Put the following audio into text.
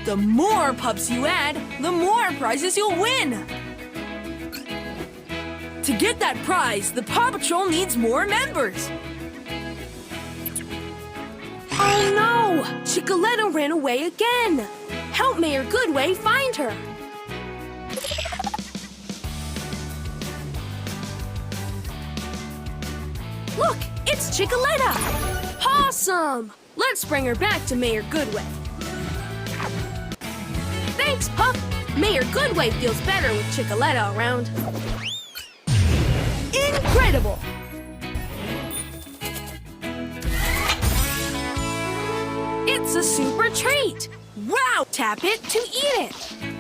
The more pups you add, the more prizes you'll win. To get that prize, the Paw Patrol needs more members. Oh no! Chickaletta ran away again. Help Mayor Goodway find her. Look, it's Chickaletta. Awesome! Let's bring her back to Mayor Goodway. Thanks, Pup. Mayor Goodway feels better with Chickaletta around. Incredible! It's a super treat! Wow! Tap it to eat it!